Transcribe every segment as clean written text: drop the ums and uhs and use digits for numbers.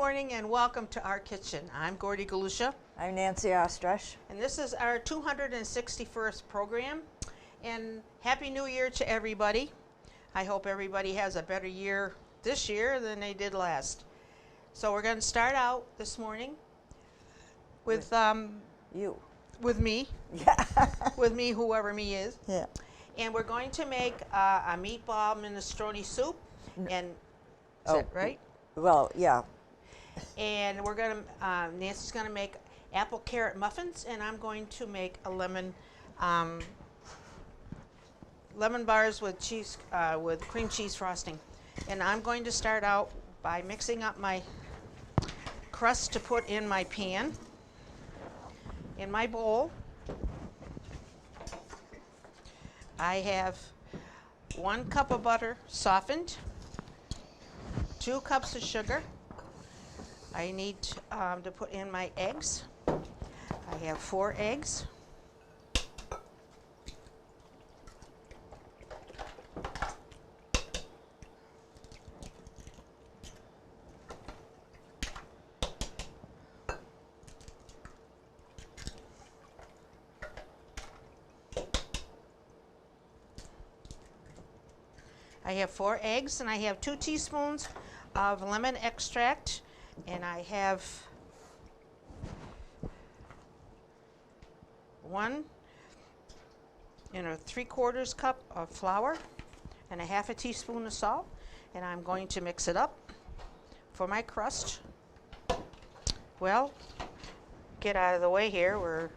morning and welcome to our kitchen. I'm Gordy Galusha. I'm Nancy Ostrich. And this is our 261st program. And Happy New Year to everybody. I hope everybody has a better year this year than they did last. So we're going to start out this morning with You. with me. Yeah. With me, whoever me is. Yeah. And we're going to make a meatball minestrone soup. And is that right? Well, yeah. And we're going to, Nancy's going to make apple carrot muffins, and I'm going to make a lemon bars with cheese, with cream cheese frosting. And I'm going to start out by mixing up my crust to put in my pan. In my bowl, I have 1 cup of butter softened, 2 cups of sugar. I need to put in my eggs. I have 4 eggs. I have 4 eggs, and I have 2 teaspoons of lemon extract, and I have 1 3/4 cup of flour and a 1/2 teaspoon of salt, and I'm going to mix it up for my crust. Well, get out of the way here. We're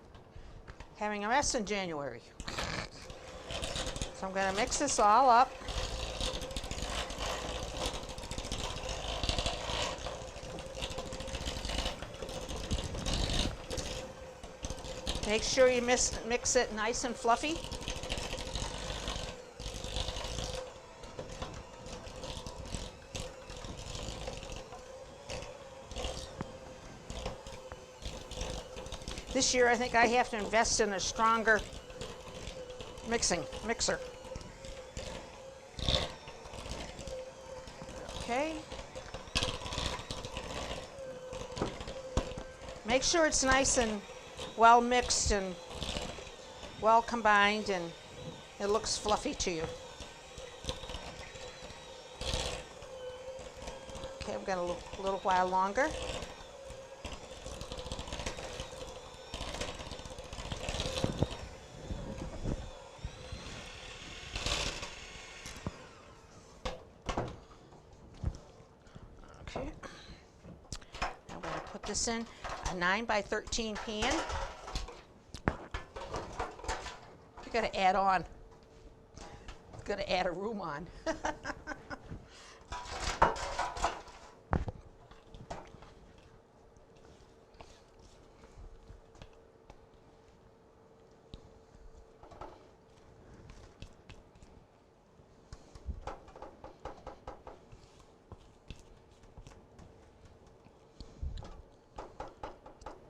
having a mess in January. So I'm going to mix this all up. Make sure you mix it nice and fluffy. This year I think I have to invest in a stronger mixer. Okay. Make sure it's nice and well mixed and well combined, and it looks fluffy to you. Okay, I've got a little while longer. Okay, I'm going to put this in a 9 by 13 pan. You got to add on. Got to add a room on. You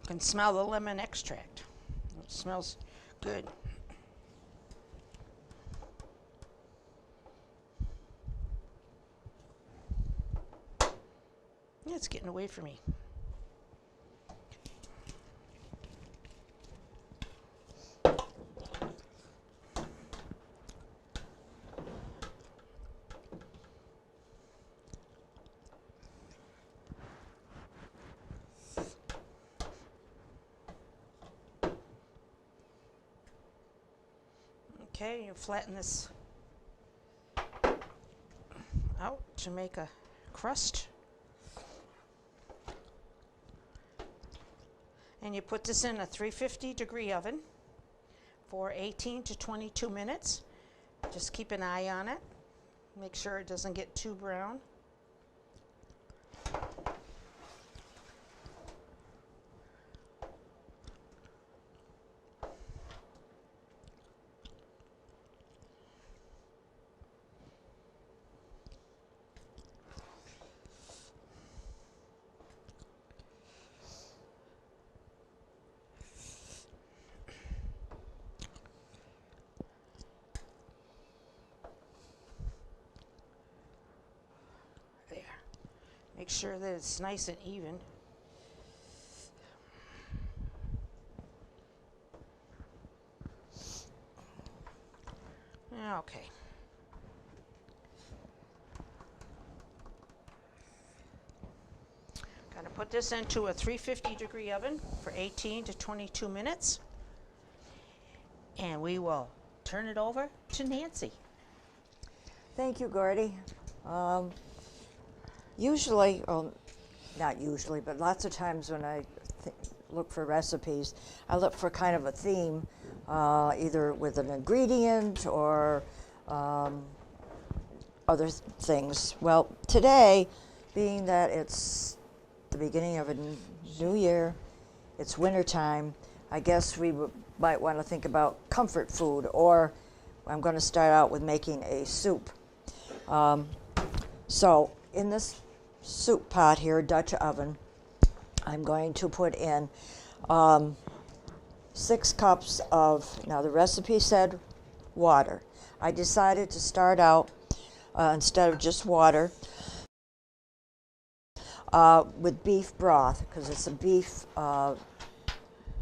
can smell the lemon extract. It smells good. It's getting away from me. Okay, you flatten this out to make a crust. And you put this in a 350-degree oven for 18 to 22 minutes. Just keep an eye on it. Make sure it doesn't get too brown. Make sure that it's nice and even. Okay. Gonna put this into a 350-degree oven for 18 to 22 minutes. And we will turn it over to Nancy. Thank you, Gordy. Usually, not usually, but lots of times when I look for recipes, I look for kind of a theme, either with an ingredient or other things. Well, today, being that it's the beginning of a new year, it's wintertime, I guess we might want to think about comfort food, or I'm going to start out with making a soup. So in this soup pot here, Dutch oven, I'm going to put in 6 cups of, now the recipe said water. I decided to start out, instead of just water, with beef broth, because it's a beef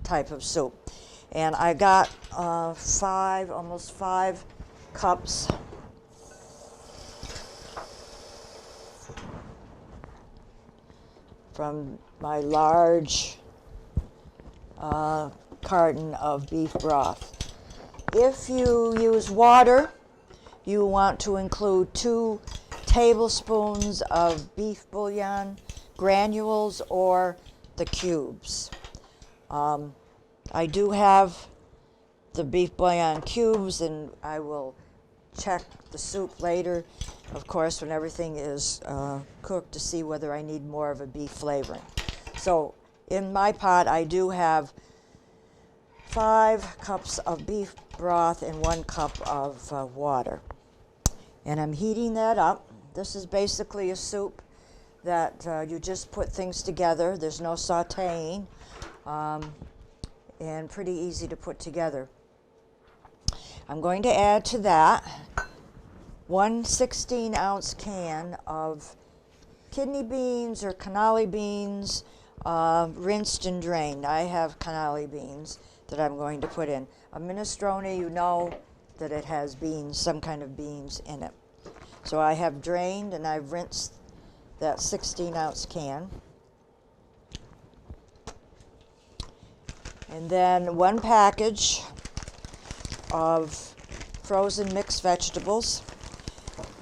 type of soup. And I got almost 5 cups from my large carton of beef broth. If you use water, you want to include 2 tablespoons of beef bouillon granules or the cubes. I do have the beef bouillon cubes, and I will check the soup later, of course, when everything is cooked, to see whether I need more of a beef flavoring. So in my pot, I do have 5 cups of beef broth and 1 cup of water. And I'm heating that up. This is basically a soup that you just put things together. There's no sauteing, and pretty easy to put together. I'm going to add to that 1 16-ounce can of kidney beans or cannoli beans, rinsed and drained. I have cannoli beans that I'm going to put in. A minestrone, you know that it has beans, some kind of beans in it. So I have drained and I've rinsed that 16-ounce can. And then 1 package of frozen mixed vegetables.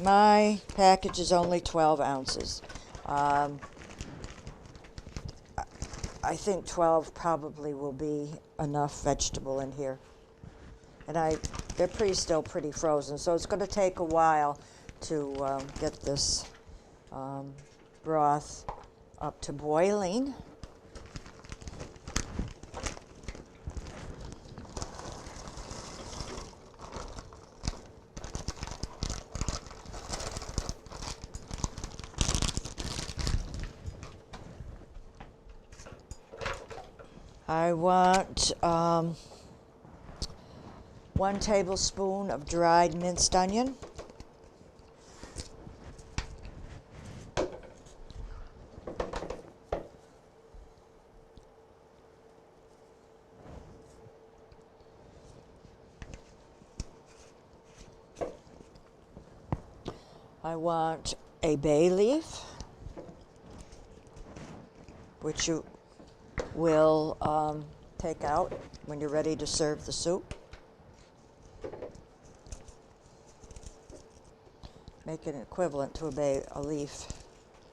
My package is only 12 ounces. I think 12 probably will be enough vegetable in here. And they're still pretty frozen, so it's going to take a while to get this broth up to boiling. I want 1 tablespoon of dried minced onion. I want a bay leaf, which you will take out when you're ready to serve the soup. Make it equivalent to a leaf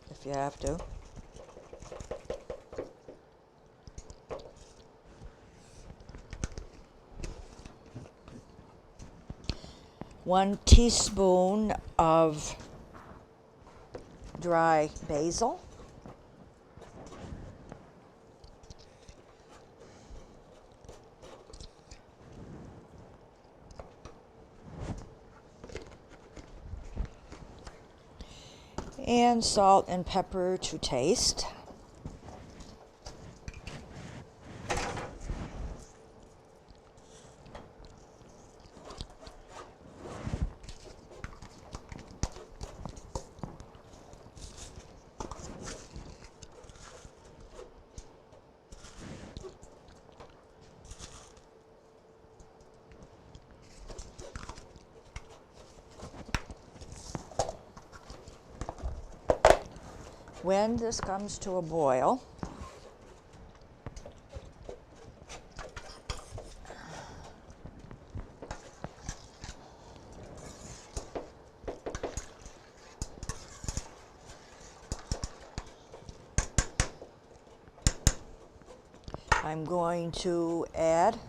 if you have to. One teaspoon of dry basil. And salt and pepper to taste. When this comes to a boil, I'm going to add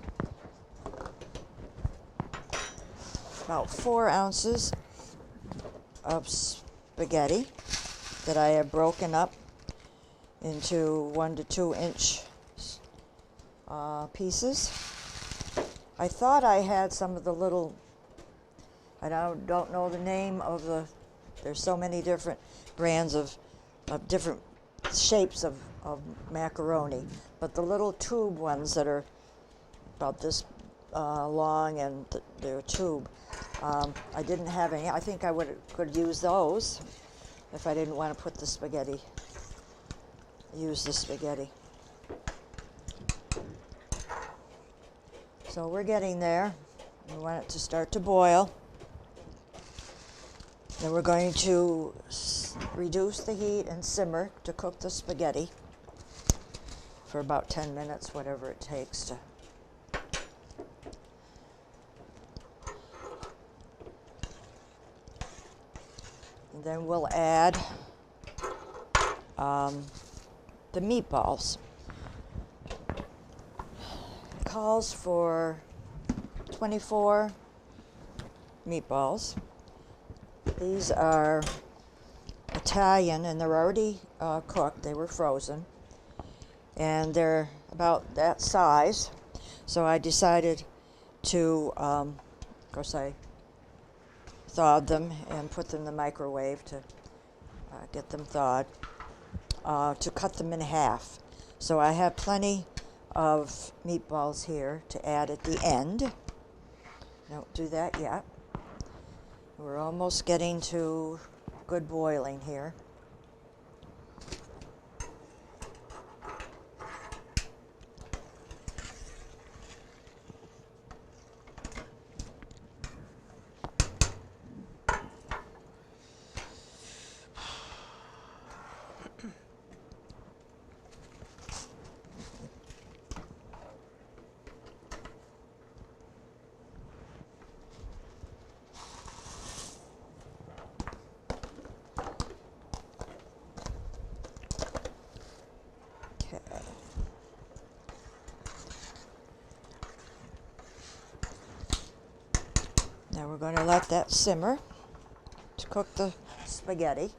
about 4 ounces of spaghetti that I have broken up into 1 to 2 inch pieces. I thought I had some of the little, I don't know the name of there's so many different brands of different shapes of macaroni, but the little tube ones that are about this long and they're a tube, I didn't have any. I think I could use those if I didn't want to put the spaghetti, use the spaghetti. So we're getting there. We want it to start to boil. Then we're going to reduce the heat and simmer to cook the spaghetti for about 10 minutes, whatever it takes to. And then we'll add the meatballs. It calls for 24 meatballs. These are Italian and they're already cooked. They were frozen. And they're about that size. So I decided to, of course I thawed them and put them in the microwave to get them thawed, to cut them in half. So I have plenty of meatballs here to add at the end. Don't do that yet. We're almost getting to good boiling here. Now we're going to let that simmer to cook the spaghetti.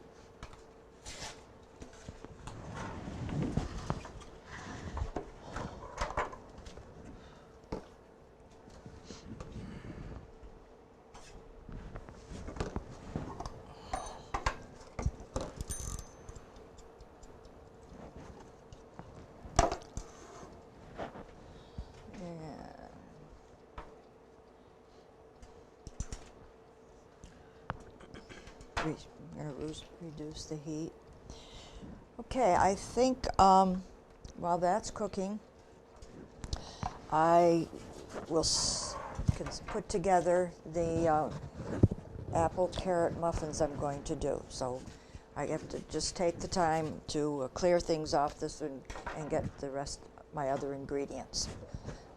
We're going to reduce the heat. Okay, I think while that's cooking, I will put together the apple carrot muffins I'm going to do. So I have to just take the time to clear things off this and get the rest, my other ingredients.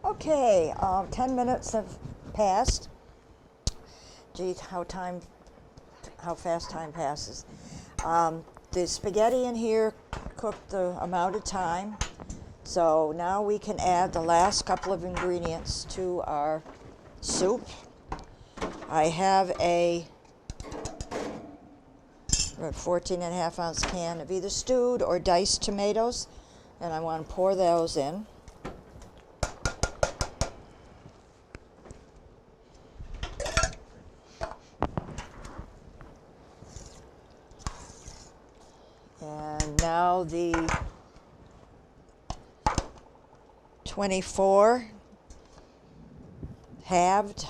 Okay, 10 minutes have passed. Gee, how fast time passes. The spaghetti in here cooked the amount of time. So now we can add the last couple of ingredients to our soup. I have a 14.5-ounce can of either stewed or diced tomatoes, and I want to pour those in. And now the 24 halved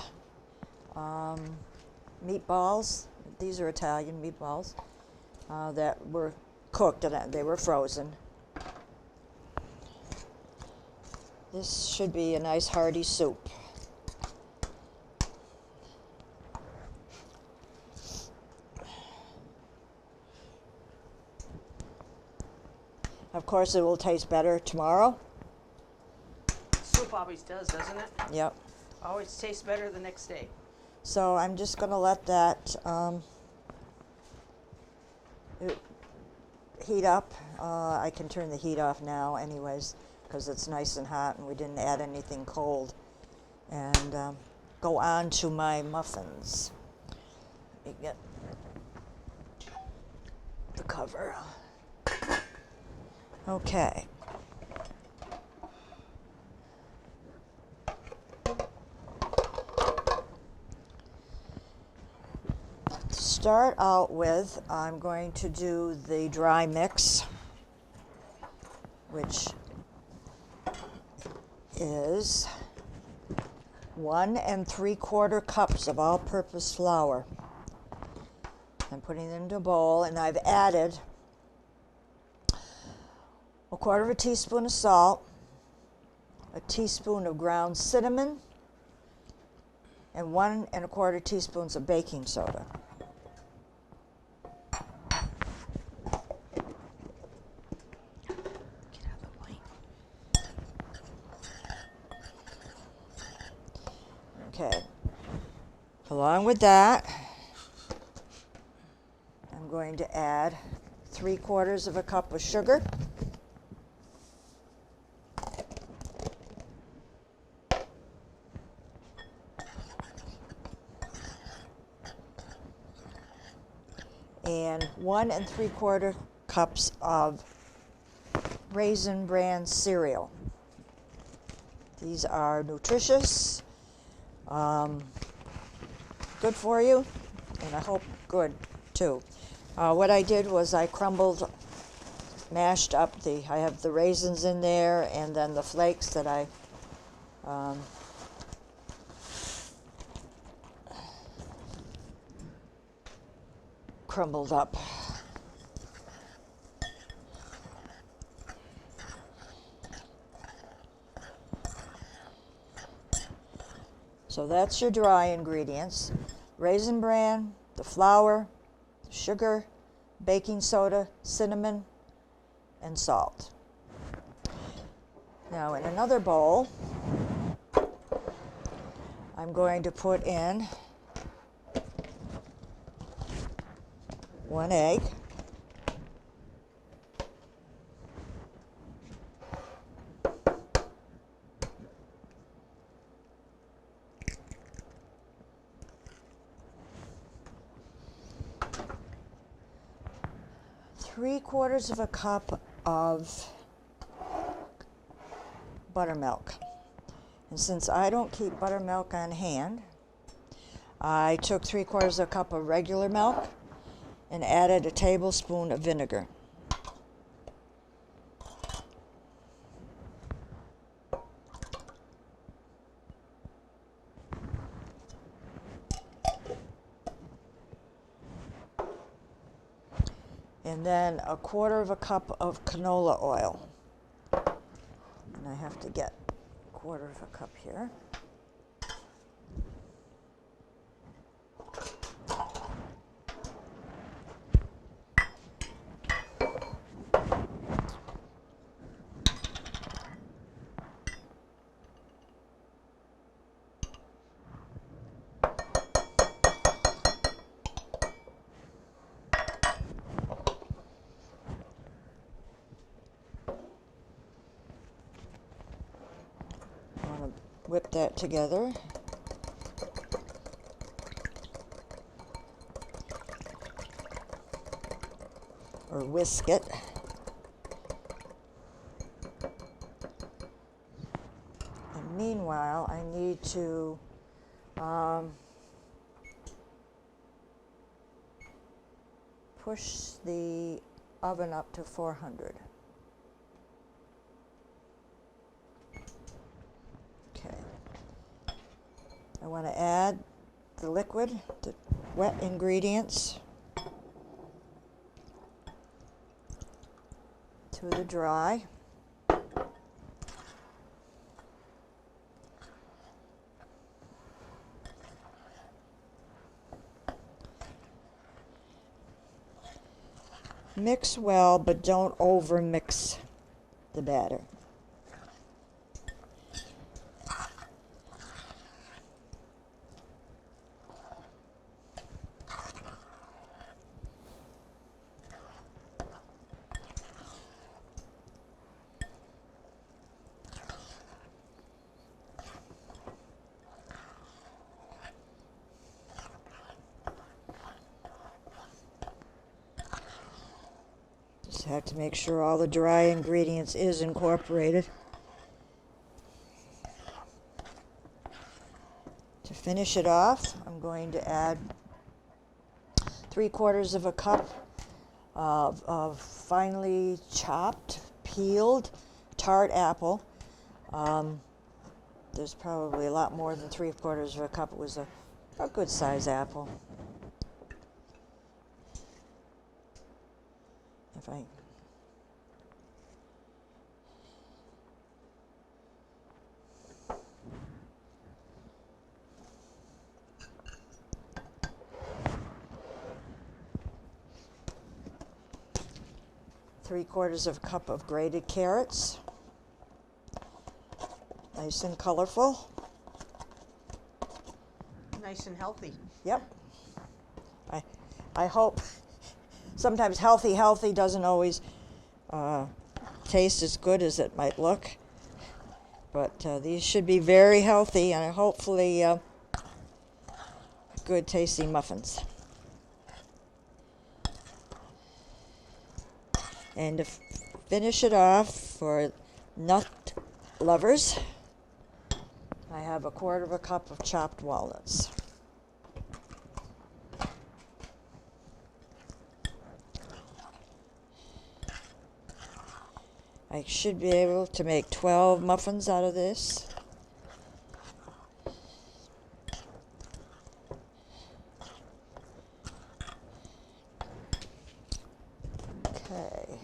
meatballs. These are Italian meatballs that were cooked and they were frozen. This should be a nice hearty soup. Of course, it will taste better tomorrow. Soup always does, doesn't it? Yep. Always tastes better the next day. So I'm just going to let that heat up. I can turn the heat off now anyways because it's nice and hot and we didn't add anything cold. And go on to my muffins. Let me get the cover. Okay. To start out with, I'm going to do the dry mix, which is 1 3/4 cups of all-purpose flour. I'm putting it into a bowl, and I've added 1/4 teaspoon of salt, a teaspoon of ground cinnamon, and 1 1/4 teaspoons of baking soda. Get out of the way. Okay. Along with that, I'm going to add 3/4 cup of sugar. And 1 3/4 cups of Raisin Bran cereal. These are nutritious, good for you, and I hope good too. What I did was I mashed up I have the raisins in there and then the flakes that I crumbled up. So that's your dry ingredients: Raisin Bran, the flour, the sugar, baking soda, cinnamon, and salt. Now in another bowl, I'm going to put in 1 egg, three-quarters of a cup of buttermilk. And since I don't keep buttermilk on hand, I took 3/4 cup of regular milk and added a tablespoon of vinegar. And then 1/4 cup of canola oil. And I have to get 1/4 cup here. Whip that together. Or whisk it. And meanwhile, I need to push the oven up to 400. I want to add the liquid, the wet ingredients to the dry. Mix well, but don't over mix the batter. Just have to make sure all the dry ingredients is incorporated. To finish it off, I'm going to add 3/4 of a cup of finely chopped, peeled tart apple. There's probably a lot more than 3/4 of a cup. It was a good size apple. If I 3/4 of a cup of grated carrots, nice and colorful. Nice and healthy. Yep. I hope. Sometimes healthy doesn't always taste as good as it might look, but these should be very healthy and hopefully good tasting muffins. And to finish it off for nut lovers, I have 1/4 of a cup of chopped walnuts. I should be able to make 12 muffins out of this. Okay.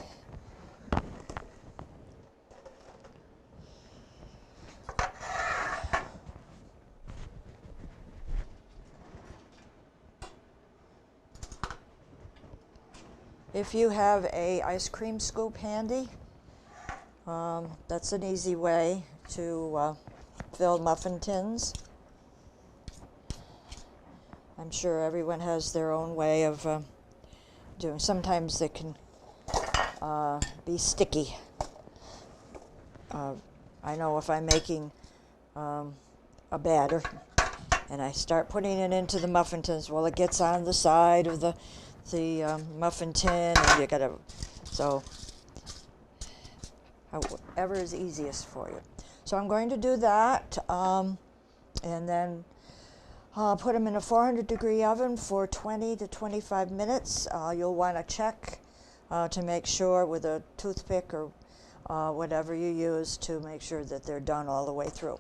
If you have a ice cream scoop handy, that's an easy way to fill muffin tins. I'm sure everyone has their own way of doing. Sometimes they can be sticky. I know if I'm making a batter and I start putting it into the muffin tins, well, it gets on the side of the muffin tin, and you gotta, so however is easiest for you. So I'm going to do that, and then put them in a 400-degree oven for 20 to 25 minutes. You'll want to check to make sure with a toothpick or whatever you use to make sure that they're done all the way through.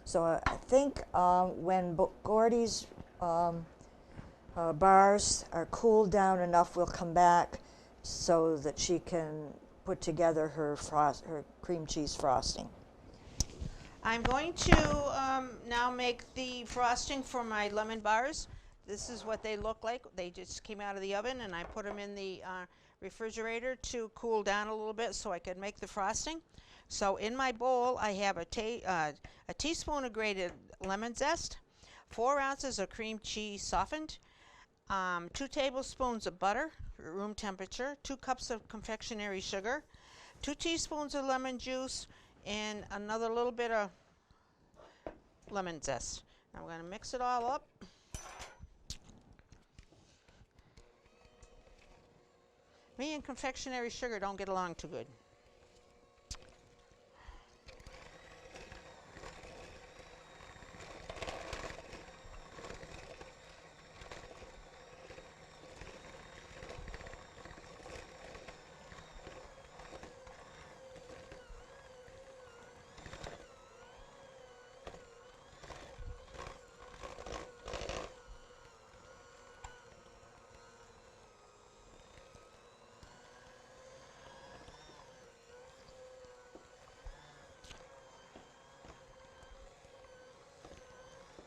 So I think when Gordy's bars are cooled down enough, we'll come back so that she can put together her cream cheese frosting. I'm going to now make the frosting for my lemon bars. This is what they look like. They just came out of the oven, and I put them in the refrigerator to cool down a little bit so I could make the frosting. So in my bowl, I have a teaspoon of grated lemon zest, 4 ounces of cream cheese softened, 2 tablespoons of butter, room temperature, 2 cups of confectionery sugar, 2 teaspoons of lemon juice, and another little bit of lemon zest. Now we're going to mix it all up. Me and confectionery sugar don't get along too good.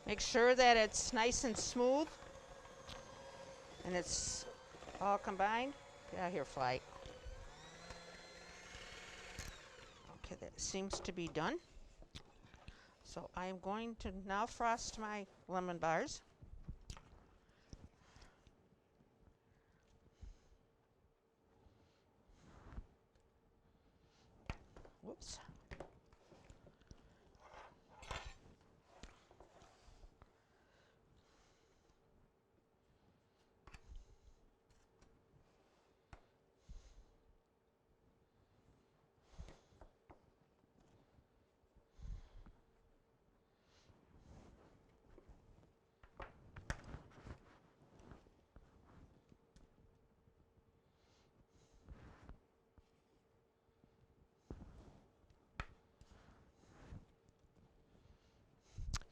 Make sure that it's nice and smooth and it's all combined. Get out here, fly. Okay, that seems to be done. So I am going to now frost my lemon bars. Whoops.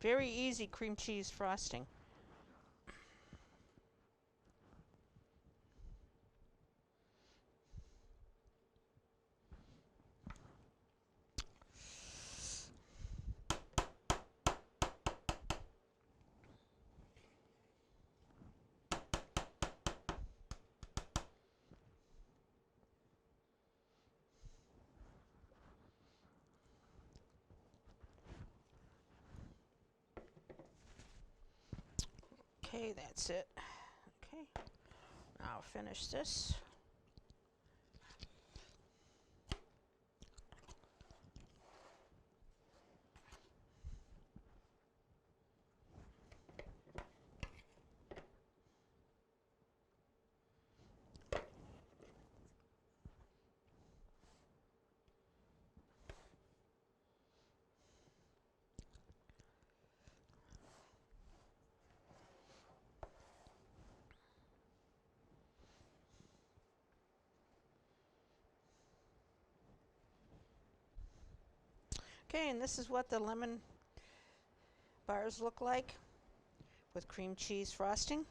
Very easy cream cheese frosting. Okay, that's it. Okay, now I'll finish this. Okay, and this is what the lemon bars look like with cream cheese frosting.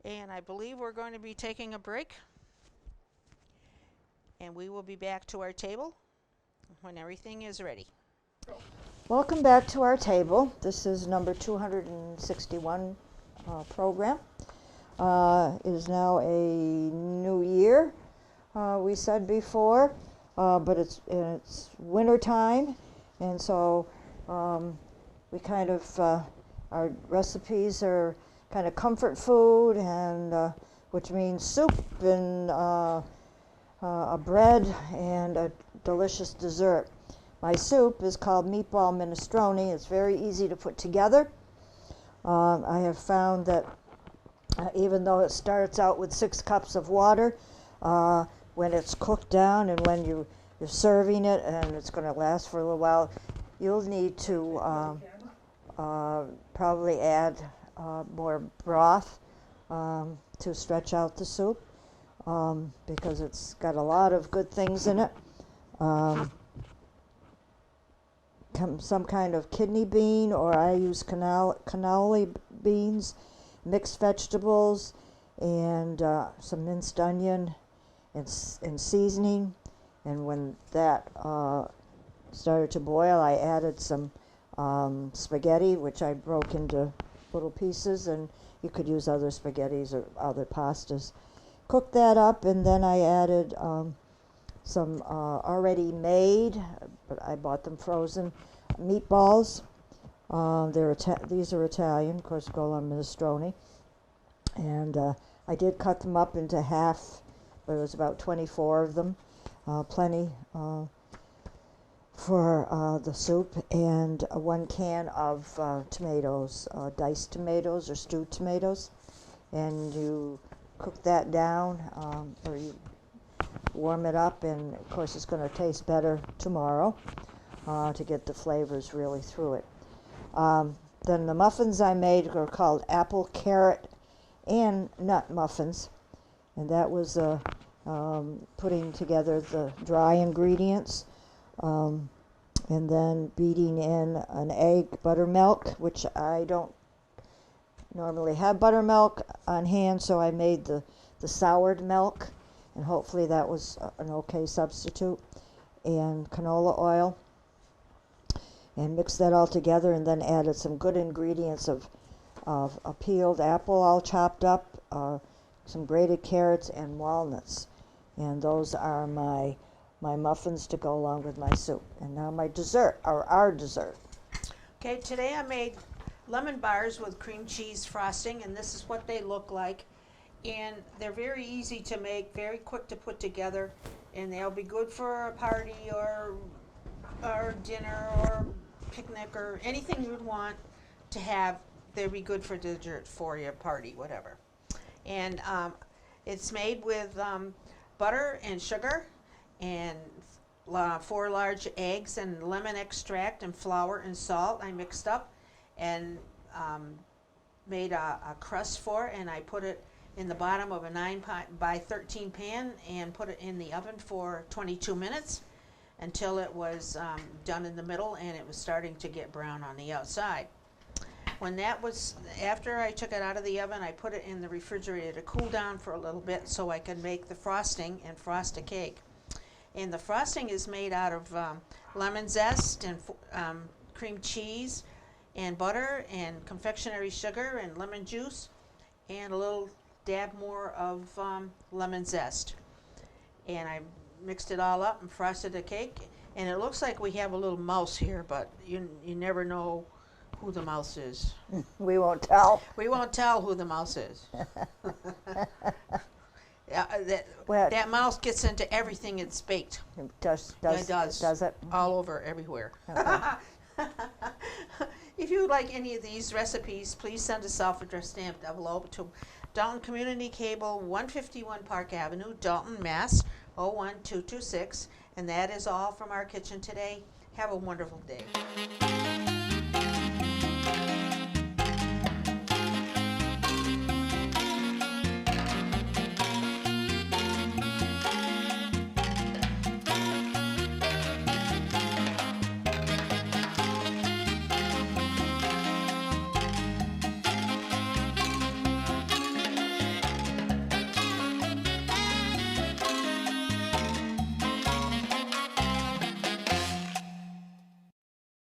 And I believe we're going to be taking a break. And we will be back to our table when everything is ready. Welcome back to our table. This is number 261 program. It is now a new year, we said before, but it's winter time, and so we kind of, our recipes are kind of comfort food, and which means soup and a bread and a delicious dessert. My soup is called Meatball Minestrone. It's very easy to put together. I have found that even though it starts out with 6 cups of water, when it's cooked down and when you're serving it and it's going to last for a little while, you'll need to probably add more broth to stretch out the soup, because it's got a lot of good things in it. Some kind of kidney bean, or I use cannoli beans, mixed vegetables, and some minced onion and seasoning. And when that started to boil, I added some spaghetti, which I broke into little pieces, and you could use other spaghettis or other pastas. Cooked that up, and then I added some already made, but I bought them frozen, meatballs. These are Italian, of course, go on minestrone. And I did cut them up into half, but it was about 24 of them, plenty for the soup, and 1 can of tomatoes, diced tomatoes or stewed tomatoes. And you cook that down, or you warm it up, and of course it's going to taste better tomorrow to get the flavors really through it. Then the muffins I made are called apple, carrot, and nut muffins, and that was putting together the dry ingredients, and then beating in an egg, buttermilk, which I don't normally have buttermilk on hand, so I made the soured milk, and hopefully that was an okay substitute, and canola oil, and mixed that all together, and then added some good ingredients of of a peeled apple all chopped up, some grated carrots, and walnuts. And those are my muffins to go along with my soup. And now my dessert, or our dessert. Okay, today I made lemon bars with cream cheese frosting, and this is what they look like. And they're very easy to make, very quick to put together, and they'll be good for a party or dinner or picnic or anything you'd want to have. They'll be good for dessert for your party, whatever. And it's made with butter and sugar and 4 large eggs and lemon extract and flour and salt I mixed up and made a crust for it, and I put it in the bottom of a 9 by 13 pan and put it in the oven for 22 minutes until it was done in the middle and it was starting to get brown on the outside. When that was, after I took it out of the oven, I put it in the refrigerator to cool down for a little bit so I could make the frosting and frost a cake. And the frosting is made out of lemon zest and cream cheese and butter and confectionery sugar and lemon juice and a little dab more of lemon zest. And I mixed it all up and frosted the cake. And it looks like we have a little mouse here, but you never know who the mouse is. We won't tell. We won't tell who the mouse is. Well, that mouse gets into everything it's baked. it does. It does. Does it? All over, everywhere. Okay. If you would like any of these recipes, please send a self-addressed stamped envelope to Dalton Community Cable, 151 Park Avenue, Dalton, Mass. 01226. And that is all from our kitchen today. Have a wonderful day.